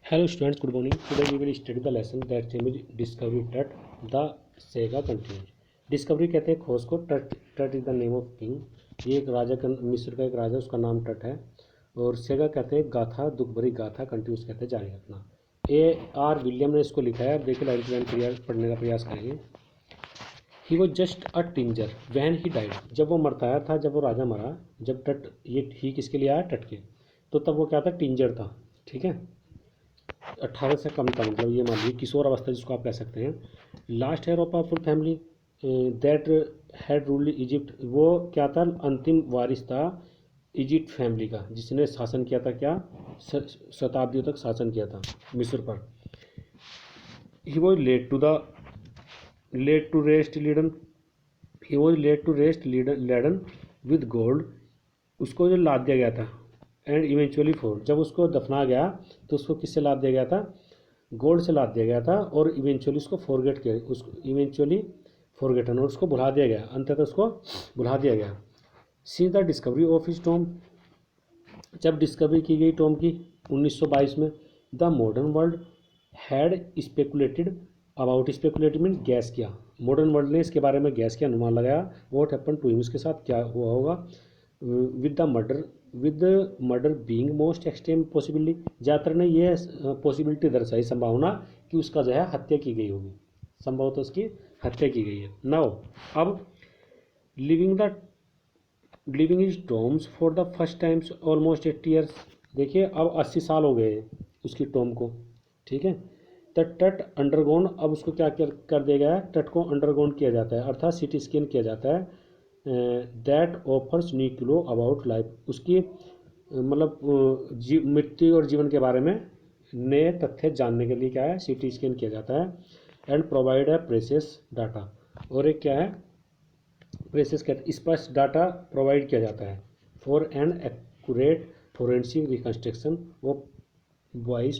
Hello students, good morning. Today we will study the lesson that name is Discovery Tut, the Sega continues. Discovery कहते हैं खोज को. टट टट is the name of king. ये एक राजा का, मिस्र का एक राजा, उसका नाम टट है. और सेगा कहते हैं गाथा, दुख भरी गाथा, कंटिन्यूस कहते हैं जारी रखना. A.R. विलियम ने इसको लिखा है. अब देखिए लाइन टू लाइन पढ़ने का प्रयास करेंगे. He was just a teenager when he died. जब वो मरता था, जब वो राजा मरा, जब टट, ये ही किसके लिए आया? टट के. तो तब वो क्या था? टिंजर था. ठीक है, 18 से कम था, मतलब ये मान लीजिए किशोर अवस्था जिसको आप कह सकते हैं. Last year of a full family that had ruled Egypt. वो क्या था? अंतिम वारिस था इजिप्ट फैमिली का, जिसने शासन किया था. क्या? शताब्दियों तक शासन किया था मिस्र पर. He was laid to rest laden. He was laid to rest laden with gold. उसको जो लाद दिया गया था. एंड इवेंचुअली फोर, जब उसको दफना गया तो उसको किससे लाद दिया गया था? गोल्ड से लाद दिया गया था. और इवेंचुअली उसको फॉरगेट किया, उसको इवेंचुअली फॉरगेटन, और उसको भुला दिया गया, अंततः उसको भुला दिया गया. See the discovery of his Tom. जब डिस्कवरी की गई टॉम की 1922 में. The modern world had speculated about. Speculated mean gas किया. मॉडर्न वर्ल्ड ने इसके बारे में गैस किया, अनुमान लगाया. वॉट हैपन टू हिम, उसके साथ क्या हुआ होगा. With the murder being most extreme possibility. ज़्यादातर ने यह पॉसिबिलिटी दर्शाई, संभावना, कि उसका जो है हत्या की गई होगी. संभवतः उसकी हत्या की गई है. नाउ अब living is Tom's for the first times almost 80 years. देखिए अब 80 साल हो गए उसकी टॉम को. ठीक है. द टट अंडरगोन. अब उसको क्या कर दिया गया है? टट को अंडरगोन किया जाता है, अर्थात सिटी स्कैन किया जाता है. That offers new clue about life. उसकी मतलब मृत्यु और जीवन के बारे में नए तथ्य जानने के लिए क्या है? सिटी स्कैन किया जाता है. एंड प्रोवाइड है प्रेसियस डाटा. और एक क्या है? प्रेसियस कहते हैं स्पष्ट डाटा प्रोवाइड किया जाता है. For an accurate forensic reconstruction of boy's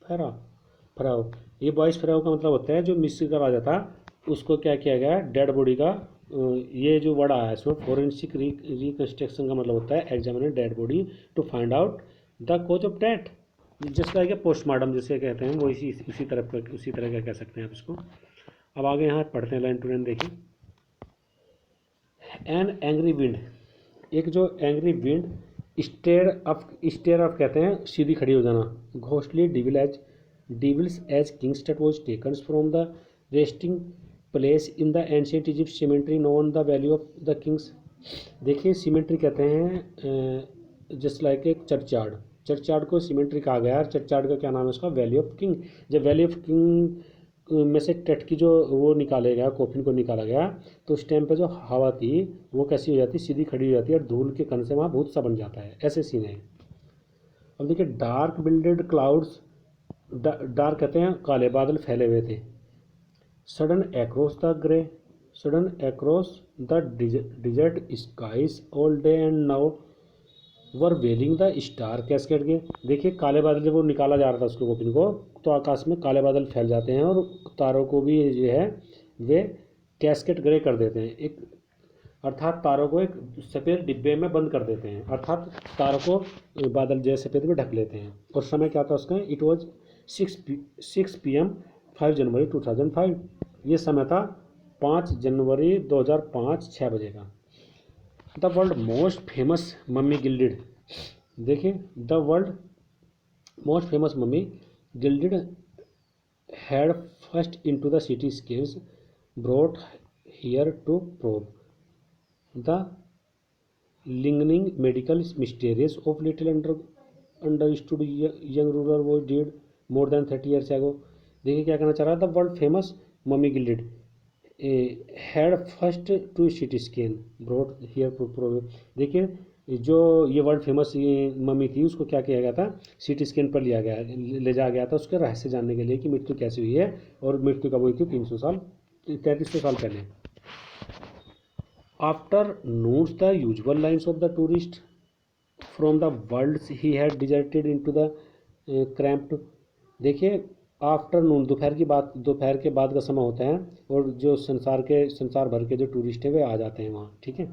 pharaoh. ये बॉइस फराव का मतलब होता है जो मिस्र का राजा था, उसको क्या किया गया? डेड बॉडी का, ये जो वर्ड आया है इसमें, फोरेंसिक रिकन्स्ट्रक्शन का मतलब होता है examine dead body to find out the cause of death. जिस तरह के पोस्टमार्टम जिसे कहते हैं, वो उसी तरह का कह सकते हैं आप इसको. अब आगे यहाँ पढ़ते हैं लाइन टू लाइन. देखिए. An angry wind. एक जो एंग्री विंड स्टेयर ऑफ कहते हैं सीधी खड़ी हो जाना. घोस्टली डिविल्स एज किंग्स टट was taken from the resting place in the ancient Egypt symmetry known the value of the Kings. देखिए सीमेंट्री कहते हैं just like a churchyard. Churchyard को सीमेंट्री कहा गया. चर्चयार्ड का क्या नाम है उसका? Valley of king. जब वैली ऑफ किंग में से टट की जो वो निकाले गया, कॉफिन को निकाला गया, तो उस टाइम पे जो हवा थी वो कैसी हो जाती? सीधी खड़ी हो जाती है, और धूल के कण से वहाँ भूत सा बन जाता है. ऐसे सीन है. अब देखिए डार्क बिल्डेड क्लाउड्स. डार्क कहते हैं काले बादल फैले हुए थे. Sudden across the desert skies all day and now were wailing the star cascade के. देखिए काले बादल जब वो निकाला जा रहा था उसको, कॉफिन को, तो आकाश में काले बादल फैल जाते हैं और तारों को भी जो है वे कैस्केट ग्रे कर देते हैं. एक अर्थात तारों को एक सफ़ेद डिब्बे में बंद कर देते हैं, अर्थात तारों को बादल जैसे सफ़ेद में ढक लेते हैं. और समय क्या था उसका? इट वॉज 6 PM 5 जनवरी 2005. ये समय था 5 जनवरी 2005 6 बजे का. The world most famous mummy gilded. देखिए the world most famous mummy gilded had first into the city scans brought here to probe the lingering medical mysterious of little understood young ruler was dead more than 30 years ago. देखिए क्या कहना चाह रहा है? The world famous mummy gilded had first to city scan brought here to. देखिए जो ये world famous mummy थी उसको क्या किया गया था? सिटी स्कैन पर ले जाया गया था उसके रहस्य जानने के लिए कि मृत्यु कैसे हुई है. और मृत्यु कब हुई थी? 3300 साल पहले. After notes the usual lines of the tourist from the world he had deserted into the cramped. देखिए आफ्टरनून, दोपहर के बाद का समय होता है, और जो संसार भर के जो टूरिस्ट हैं वे आ जाते हैं वहाँ. ठीक है.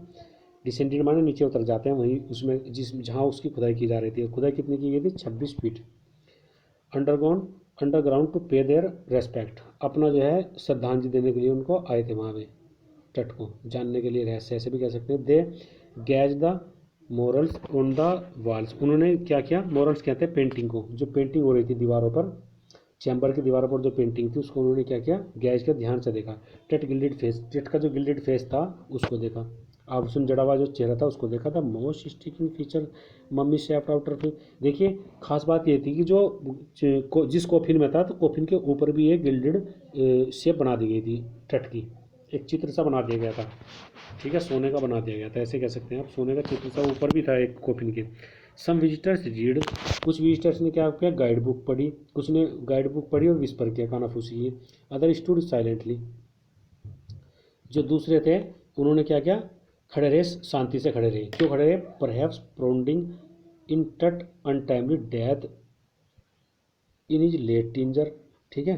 डिसेंडेड माने नीचे उतर जाते हैं वहीं उसमें जहाँ उसकी खुदाई की जा रही थी. खुदाई कितनी की गई थी? 26 फीट. अंडरग्राउंड अंडरग्राउंड टू पे देयर रेस्पेक्ट, अपना जो है श्रद्धांजलि देने के लिए उनको आए थे वहाँ पे, तट को जानने के लिए, रहस्य ऐसे भी कह सकते हैं। They gaze the murals on the walls, उन्होंने क्या किया, मोरल्स कहते हैं पेंटिंग को, जो पेंटिंग हो रही थी दीवारों पर, चैम्बर की दीवारों पर जो पेंटिंग थी उसको उन्होंने क्या किया, गैज के ध्यान से देखा। टेट गिल्डेड फेस, टेट का जो गिल्डेड फेस था उसको देखा, आभूषण जड़ा हुआ जो चेहरा था उसको देखा था। Most sticking feature mummy shaft outer फिर, देखिए खास बात ये थी कि जो जिस कॉफिन में था तो कॉफिन के ऊपर भी एक गिल्डेड शेप बना दी गई थी, टट की एक चित्र सा बना दिया गया था, ठीक है, सोने का बना दिया गया था, ऐसे कह सकते हैं आप, सोने का चित्र सा ऊपर भी था एक कॉफिन के। सम विजिटर्स रीड, कुछ विजिटर्स ने क्या किया, गाइड बुक पढ़ी, कुछ ने गाइड बुक पढ़ी और विस्पर किया, कानाफूसी की। अदर स्टूड साइलेंटली, जो दूसरे थे उन्होंने क्या किया, खड़े रहे, शांति से खड़े रहे। क्यों खड़े रहे, perhaps prompting in Tut untimely death in his late teenager, ठीक है,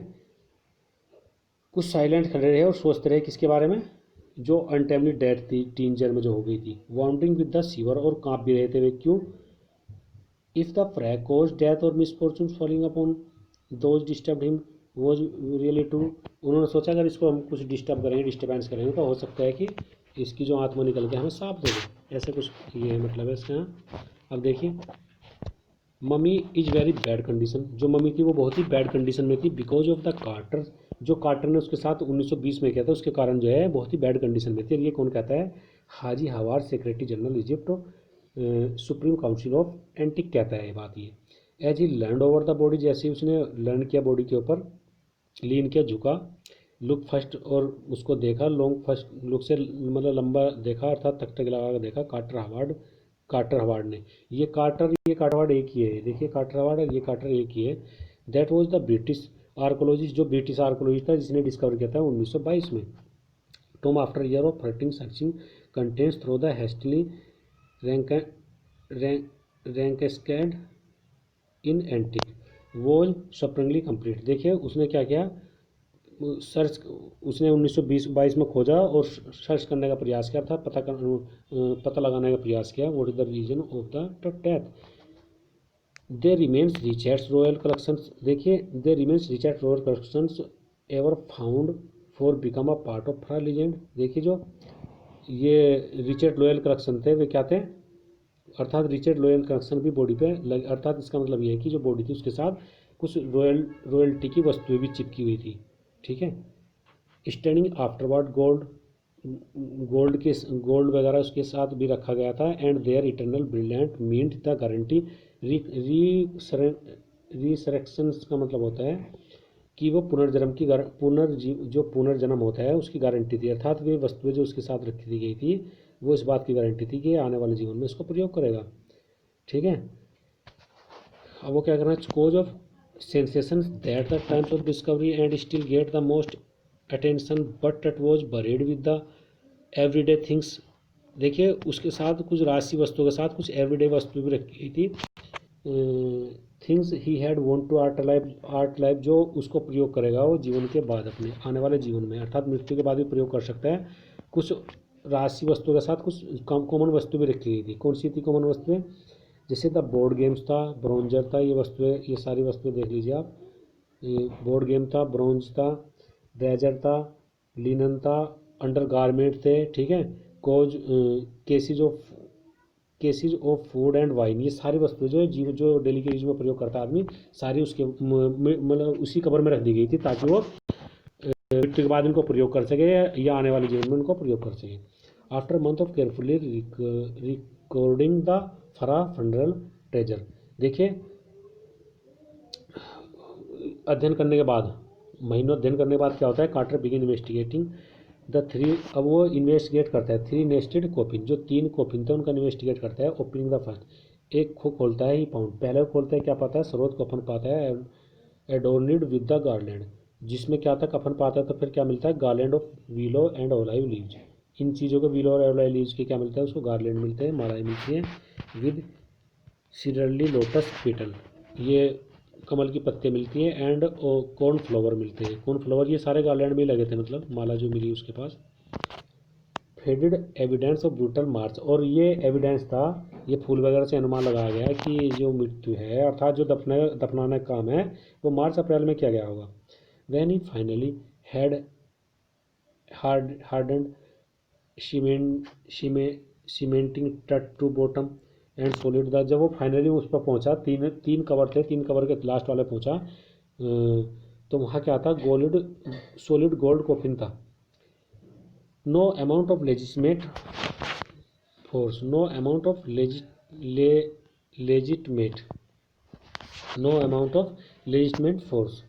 कुछ साइलेंट खड़े रहे और सोचते रहे किसके बारे में, जो अनटाइमली डेथ थी टीनजर में जो हो गई थी। वाउंडिंग विद द सीवर, और कांप भी रहे थे वे, क्यों, इफ द फ्रैग कोज डेथ और misfortune falling upon those disturb him was really true, उन्होंने सोचा अगर इसको हम कुछ डिस्टर्ब करेंगे, डिस्टर्बेंस करेंगे तो हो सकता है कि इसकी जो आत्मा निकल के हमें साफ दे दे, ऐसे कुछ ये है मतलब है इसका। अब देखिए, mummy is very bad condition, जो मम्मी थी वो बहुत ही बैड कंडीशन में थी, बिकॉज ऑफ द कार्टर, जो कार्टर ने उसके साथ 1920 में किया था उसके कारण जो है बहुत ही बैड कंडीशन में थी। और ये कौन कहता है, Zahi Hawass secretary general Egypt supreme council of antique कहता है ये बात। ये as he learn over the body, जैसे ही उसने लर्न किया बॉडी के ऊपर, लीन किया, झुका, लुक फर्स्ट, और उसको देखा, लॉन्ग फर्स्ट लुक से मतलब लंबा देखा, अर्थात तक लगा कर देखा, कार्टर हवार्ड ने, ये कार्टर हवार्ड एक ही है, देखिए कार्टर हवार्ड और ये कार्टर एक ही है। That was the British archaeologist, जो ब्रिटिश आर्कोलॉजिस्ट था जिसने डिस्कवर किया था 1922 में। Tomb after year of hunting searching contents through the hastily ransacked in antique was surprisingly complete, देखिए उसने क्या किया, सर्च, उसने 1922 में खोजा और सर्च करने का प्रयास किया था, पता लगाने का प्रयास किया, what is the reason of the death. They remains Richards royal collections, देखिए they remains Richard royal collections ever found for become a part of her legend, देखिए जो ये रिचर्ड रॉयल कलेक्शन थे वे क्या थे, अर्थात रिचर्ड रॉयल कलेक्शन भी body पे अर्थात इसका मतलब ये है कि जो बॉडी थी उसके साथ कुछ रॉयल्टी की वस्तुएं भी चिपकी हुई थी, ठीक है। स्टैंडिंग आफ्टरवर्ड गोल्ड वगैरह उसके साथ भी रखा गया था। And their eternal brilliant meant the guarantee resurrection का मतलब होता है कि वो पुनर्जन्म की जो पुनर्जन्म होता है उसकी गारंटी थी, अर्थात वे वस्तुएं जो उसके साथ रखी दी गई थी वो इस बात की गारंटी थी कि आने वाले जीवन में इसको प्रयोग करेगा, ठीक है। अब वो क्या करना है, cause of sensations that the times of discovery and still get the most attention but it was buried with the everyday things, देखिए उसके साथ कुछ राशि वस्तुओं के साथ कुछ एवरीडे वस्तु भी रखी गई थी। Things he had want to art life, जो उसको प्रयोग करेगा वो जीवन के बाद, अपने आने वाले जीवन में, अर्थात मृत्यु के बाद भी प्रयोग कर सकता है। कुछ राशि वस्तुओं के साथ कुछ कॉमन वस्तु भी रखी गई थी, कौन सी थी कॉमन वस्तुएं, जैसे द बोर्ड गेम्स था, ब्रोंजर था, ये वस्तुएं, ये सारी वस्तुएं देख लीजिए आप, ये बोर्ड गेम था, ब्रोंज था, ब्रेजर था, लिनन था, अंडर गारमेंट थे, ठीक है, कोज cases of food and wine, ये सारी वस्तुएं जो है जीव जो डेली के यूज में प्रयोग करता है आदमी, सारी उसके मतलब उसी कवर में रख दी गई थी ताकि वो मृत्यु के बाद इनको प्रयोग कर सके या आने वाले जीवन में इनको प्रयोग कर सके। After month of carefully recording the फरा फंडरल ट्रेजर, देखिए अध्ययन करने के बाद, महीनों अध्ययन करने के बाद क्या होता है, Carter begin investigating the three, अब वो इन्वेस्टिगेट करता है थ्री नेस्टेड कॉफिन, जो तीन कॉफिन थे उनका इन्वेस्टिगेट करता है। ओपनिंग द फर्स्ट, एक को खोलता है ही पाउंड, पहले खोलता है क्या पाता है, स्रोत कफन पाता है, एडोर्निड विद द गार्लैंड, जिसमें क्या था, कफन पाता है तो फिर क्या मिलता है, garland of willow and olive leaves, इन चीज़ों को विलो और ओलाइव लीव्स के क्या मिलता है, उसको गार्लैंड मिलते हैं, मालाएँ मिलती हैं, विद सीडरली लोटस पेटल, ये कमल की पत्ते मिलती हैं, एंड कॉर्न फ्लावर मिलते हैं, कॉर्न फ्लावर ये सारे गार्लैंड में ही लगे थे, मतलब माला जो मिली उसके पास। फेडेड एविडेंस ऑफ ब्रूटल मार्च, और ये एविडेंस था, ये फूल वगैरह से अनुमान लगाया गया है कि जो मृत्यु है अर्थात जो दफनाने का काम है वो मार्च अप्रैल में किया गया होगा। When he finally had hardened cementing टट to bottom and solid the, जब वो फाइनली उस पर पहुंचा, तीन तीन कवर थे, तीन कवर के लास्ट वाले पहुंचा, तो वहाँ क्या था, सॉलिड गोल्ड कोफिन था। No amount of legitimate force, no amount of legitimate no amount of legitimate force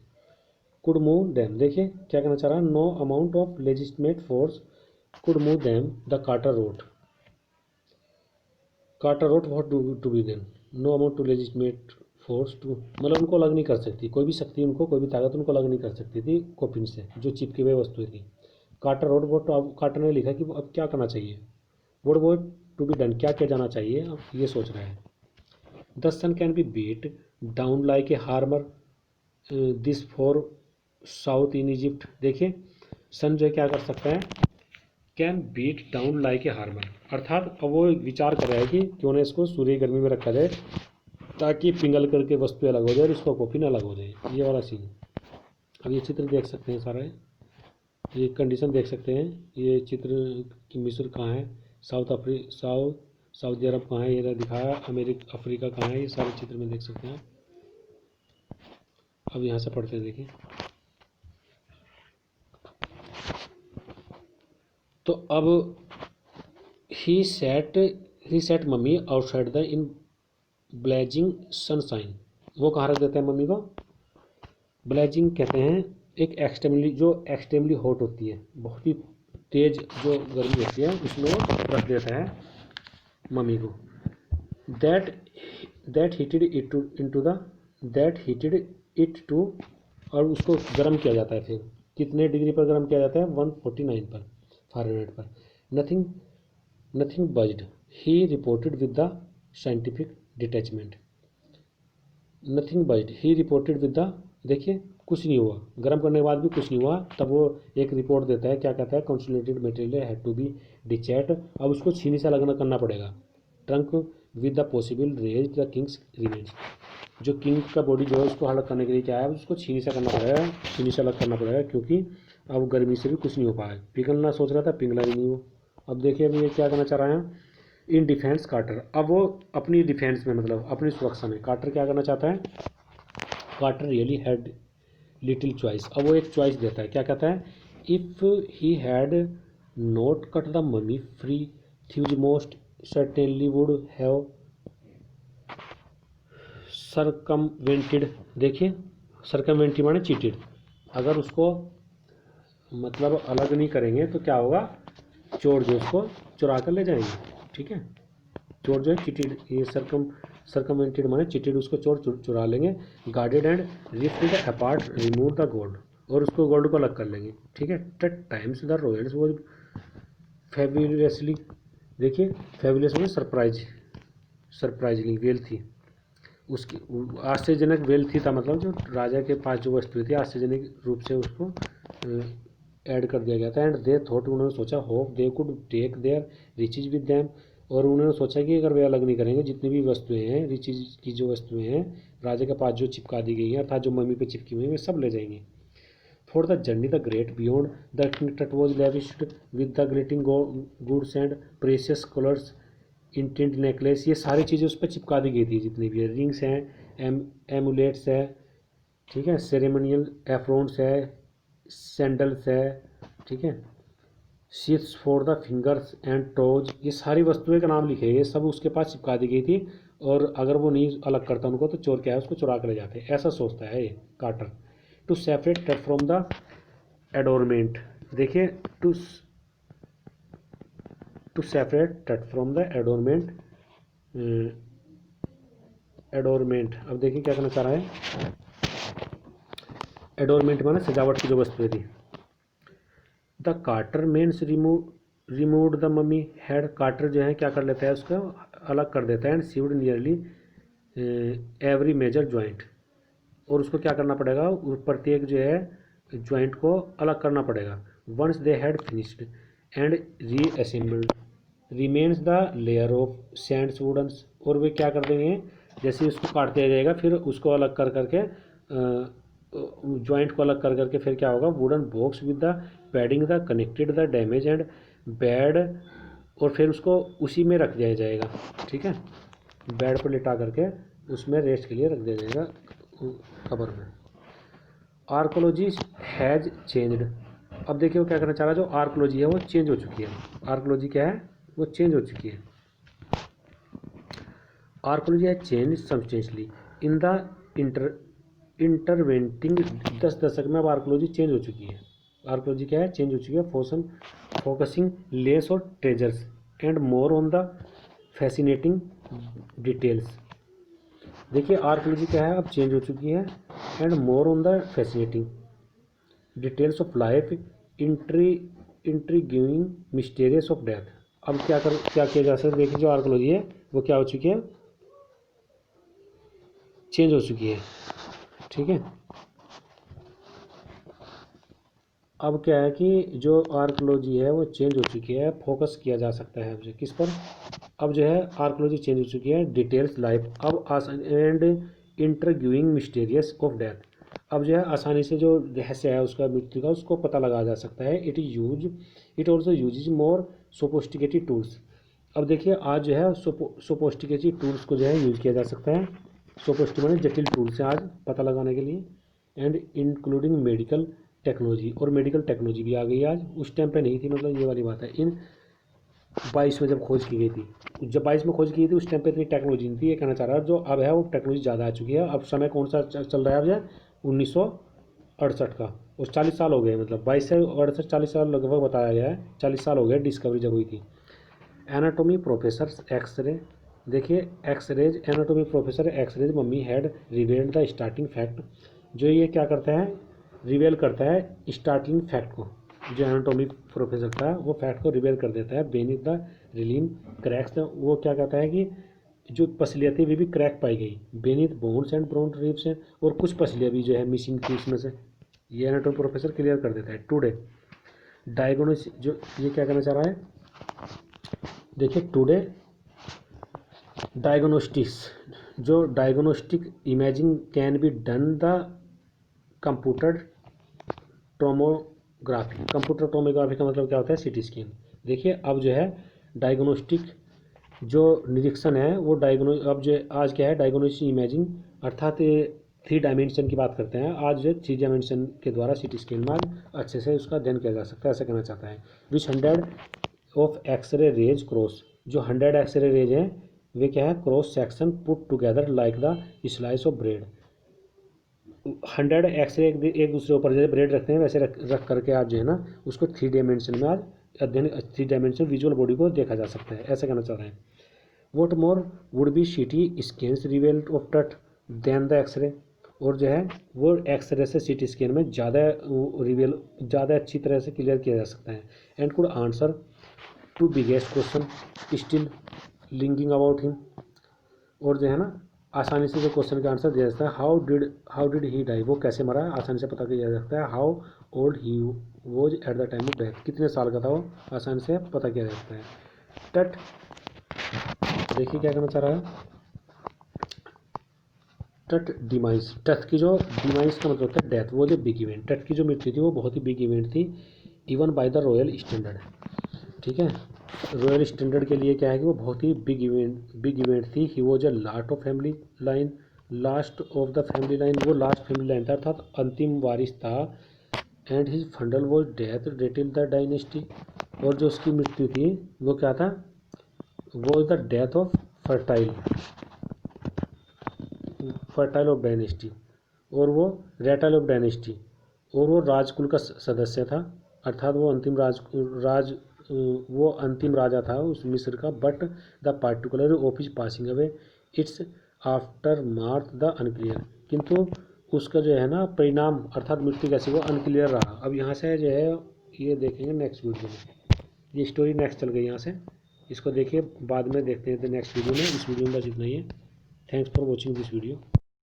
could move them. देखिए क्या कहना चाह रहा है, no amount of legitimate force could move them the Carter wrote what to be then, no amount to legitimate force to, मतलब उनको अलग नहीं कर सकती, कोई भी शक्ति उनको, कोई भी ताकत उनको अलग नहीं कर सकती थी कोपिन से, जो चिपकी हुई वस्तुएं थी। कार्टर रोट व्हाट, अब कार्टर ने लिखा कि अब क्या करना चाहिए, वो टू बी डन, क्या किया जाना चाहिए, अब ये सोच रहा है। The sun can be beat down like a hammer this for south in Egypt. देखिए सन जो है क्या कर सकता है, can beat down like a hammer, अर्थात अब वो विचार कर रहा है कि क्यों ना इसको सूर्य गर्मी में रखा जाए ताकि पिघल करके वस्तु अलग हो जाए और इसका कॉफिन अलग हो जाए, ये वाला सीन। अब ये चित्र देख सकते हैं सारा, ये कंडीशन देख सकते हैं, ये चित्र कि मिस्र कहाँ है, सऊदी अरब कहाँ है, ये दिखाया, अफ्रीका कहाँ है, ये सारे चित्र में देख सकते हैं। अब यहाँ से पढ़ते हैं, देखिए तो अब he set mummy outside the in blazing sunshine, वो कहाँ रख देते हैं मम्मी को, ब्लेजिंग कहते हैं एक एक्सट्रीमली हॉट होती है, बहुत ही तेज जो गर्मी होती है उसमें वो रख देता है मम्मी को। दैट हीटेड इट टू, और उसको गर्म किया जाता है, फिर कितने डिग्री पर गर्म किया जाता है, 149 पर फ़ारेनहाइट पर। Nothing buzzed, he reported with the scientific detachment, nothing buzzed he reported with the, देखिए कुछ नहीं हुआ, गर्म करने के बाद भी कुछ नहीं हुआ, तब वो एक रिपोर्ट देता है, क्या कहता है, consolidated material had to be detached, अब उसको छीनी से लगना करना पड़ेगा, trunk with the possible raise the king's remains, जो किंग का बॉडी जो है उसको अलग करने के लिए क्या है, उसको छीनी से करना पड़ेगा, छीनी से अलग करना पड़ेगा, क्योंकि अब गर्मी से भी कुछ नहीं हो पाया, पिघलना सोच रहा था, पिघला भी नहीं हो। अब देखिए अभी ये क्या करना चाह रहा है, इन डिफेंस कार्टर, अब वो अपनी डिफेंस में, मतलब अपनी सुरक्षा में कार्टर क्या करना चाहता है, Carter really had little choice, अब वो एक चॉइस देता है, क्या कहता है, if he had not cut the mummy free thieves most certainly would have circumvented, देखिए सरकमवेंटेड माने चीटेड, अगर उसको मतलब अलग नहीं करेंगे तो क्या होगा, चोर जो उसको चुरा कर ले जाएंगे, ठीक है, चोर जो है चिटेड, ये सरकमवेंटेड माने चिटेड, उसको चोर चुरा लेंगे, guarded and rift apart remove the gold, और उसको गोल्ड को अलग कर लेंगे, ठीक है। टेट टाइम्स द रॉयल्स वो फेबुलसली, देखिए फेबुलस में सरप्राइजिंग वेल्थी, उसकी आश्चर्यजनक वेल्थी था, मतलब जो राजा के पास जो वस्तु थी आश्चर्यजनक रूप से उसको ऐड कर दिया गया था। एंड दे थॉट, उन्होंने सोचा, hope they could take their riches with them, और उन्होंने सोचा कि अगर वे अलग नहीं करेंगे, जितनी भी वस्तुएं हैं, रिचेज की जो वस्तुएं हैं राजा के पास जो चिपका दी गई हैं अर्थात जो मम्मी पे चिपकी हुई हैं, वे सब ले जाएंगे। For the journey the great beyond the Tut was lavished with the glittering goods and precious collars intent necklace, ये सारी चीज़ें उस पर चिपका दी गई थी, जितनी भी है, रिंग्स हैं, एमुलेट्स है, ठीक है, सेरेमोनियल एफ्रोन्स है, सैंडल्स है, ठीक है, sheets for the fingers and toes, ये सारी वस्तुएं का नाम लिखे, ये सब उसके पास चिपका दी गई थी, और अगर वो नहीं अलग करता उनको तो चोर क्या है उसको चुरा कर ले जाते, ऐसा सोचता है ये Carter. To separate that from the adornment, देखिए to separate that from the adornment, अब देखिए क्या करना चाह रहा है, एडोरमेंट माने सजावट की जो वस्तुएं थी। The Carter means remove the mummy head, Carter जो है क्या कर लेता है उसको अलग कर देता है, and severed nearly every major joint, और उसको क्या करना पड़ेगा, प्रत्येक जो है ज्वाइंट को अलग करना पड़ेगा। Once they had finished and reassembled remains the layer of sands woodens. और वे क्या कर देंगे, जैसे उसको काट दिया जाएगा फिर उसको अलग कर करके जॉइंट को अलग कर करके फिर क्या होगा, wooden box with the padding the connected the damage and bed, और फिर उसको उसी में रख दिया जाएगा। ठीक है, बेड पर लिटा करके उसमें रेस्ट के लिए रख दिया जाएगा कबर में। Archaeology has changed. अब देखिए वो क्या करना चाह रहा है, जो आर्कोलॉजी है वो चेंज हो चुकी है। आर्कोलॉजी क्या है, वो चेंज हो चुकी है। Archaeology has change substantially in the intervening 10 दशक में अब आर्कोलॉजी चेंज हो चुकी है। आर्कोलॉजी क्या है, चेंज हो चुकी है। Focusing less or treasures and more on the fascinating details. देखिए आर्कोलॉजी क्या है, अब चेंज हो चुकी है। And more on the fascinating details of life intriguing mysterious of death. अब क्या किया जा सकता है, देखिए जो आर्कोलॉजी है वो क्या हो चुकी है, चेंज हो चुकी है। ठीक है, अब क्या है कि जो आर्कोलॉजी है वो चेंज हो चुकी है, फोकस किया जा सकता है अब किस पर, अब जो है आर्कोलॉजी चेंज हो चुकी है, डिटेल्स लाइफ अब and interviewing mysterious of death. अब जो है आसानी से जो रहस्य है उसका, मृत्यु का, उसको पता लगाया जा सकता है। It also use more sophisticated tools. अब देखिए आज जो है सोफिस्टिकेटेड टूल्स को जो है यूज किया जा सकता है। सोफिस्टिकेटेड माने जटिल टूल्स हैं आज पता लगाने के लिए। एंड इंक्लूडिंग मेडिकल टेक्नोलॉजी, और मेडिकल टेक्नोलॉजी भी आ गई आज, उस टाइम पे नहीं थी, मतलब ये वाली बात है। इन 22 में जब खोज की गई थी, जब 22 में खोज की गई थी उस टाइम पे इतनी टेक्नोलॉजी नहीं थी, ये कहना चाह रहा है। जो अब है वो टेक्नोलॉजी ज़्यादा आ चुकी है। अब समय कौन सा चल रहा है, अब जो 1968 का, और 40 साल हो गए, मतलब 22 से 68 40 साल लगभग बताया गया है, 40 साल हो गए डिस्कवरी जब हुई थी। एनाटोमी प्रोफेसर एक्सरे, देखिए x-rays anatomy professor x-rays mummy had revealed the starting fact. जो ये क्या करता है, रिवेल करता है स्टार्टिंग फैक्ट को, जो एनाटोमी प्रोफेसर था वो फैक्ट को रिवेल कर देता है। बेनिथ द रिलीन क्रैक्स, वो क्या कहता है कि जो पसलियाँ थी वे भी क्रैक पाई गई beneath bones and broken ribs, और कुछ पसलियाँ भी जो है मिसिंग थी उसमें से, ये एनाटोमी प्रोफेसर क्लियर कर देता है। टुडे डायग्नोस, जो ये क्या करना चाह रहा है, देखिए टुडे डायग्नोस्टिक्स, जो diagnostic imaging can be done the computer tomography. Computer tomography का मतलब क्या होता है, सिटी स्कैन। देखिए अब जो है डायग्नोस्टिक जो निरीक्षण है वो अब जो आज क्या है, डायग्नोस्टिक इमेजिंग, अर्थात 3 डायमेंशन की बात करते हैं आज, जो 3 डायमेंशन के द्वारा सिटी स्कैन में अच्छे से उसका अध्ययन किया जा सकता है, ऐसा कहना चाहता है। Which 100 of x-ray rays cross, जो 100 एक्सरे रेज हैं वे क्या है, cross section put together like the slice of bread. 100 x-ray एक दूसरे ऊपर जैसे ब्रेड रखते हैं वैसे रख करके आप जो है ना उसको 3 डायमेंशन में आज अध्ययन, 3 डायमेंशन विजुअल बॉडी को देखा जा सकता है, ऐसा कहना चाह रहे हैं। Vote more would be city scans revelled of टट देन द एक्सरे, और जो है वो एक्सरे से सिटी स्कैन में ज़्यादा अच्छी तरह से क्लियर किया जा सकता है। And could answer to biggest question still linking about him, और जो है ना आसानी से जो क्वेश्चन का आंसर दिया जाता है। हाउ डिड ही डाई, वो कैसे मरा है आसानी से पता किया जा सकता है। How old he was at the time of death, कितने साल का था वो आसानी से पता किया जा सकता है। टट, देखिए क्या करना चाह रहा है, टट डिमाइस, टट की जो डिमाइस का मतलब होता है डेथ, वो जो बिग इवेंट, टट की जो मृत्यु थी वो बहुत ही बिग इवेंट थी, even by the royal standard. ठीक है, रॉयल स्टैंडर्ड के लिए क्या है कि वो बहुत ही बिग इवेंट थी। He was a last of family line, last of the family line, वो लास्ट फैमिली लाइन था अर्थात अंतिम वारिस था। And his funeral was death rattle the dynasty, और जो उसकी मृत्यु थी वो क्या था, वो the death of fertile of dynasty, और वो रेटाइल ऑफ डायनेस्टी, और वो राजकुल का सदस्य था, अर्थात वो अंतिम राजा था उस मिस्र का। But the particular of his passing away it's after math the unclear, किंतु उसका जो है ना परिणाम अर्थात मृत्यु कैसी वो अनक्लियर रहा। अब यहाँ से जो है ये देखेंगे नेक्स्ट वीडियो में, ये स्टोरी नेक्स्ट चल गई यहाँ से, इसको देखिए बाद में देखते हैं नेक्स्ट वीडियो में। इस वीडियो में बस इतना ही है। Thanks for watching this video.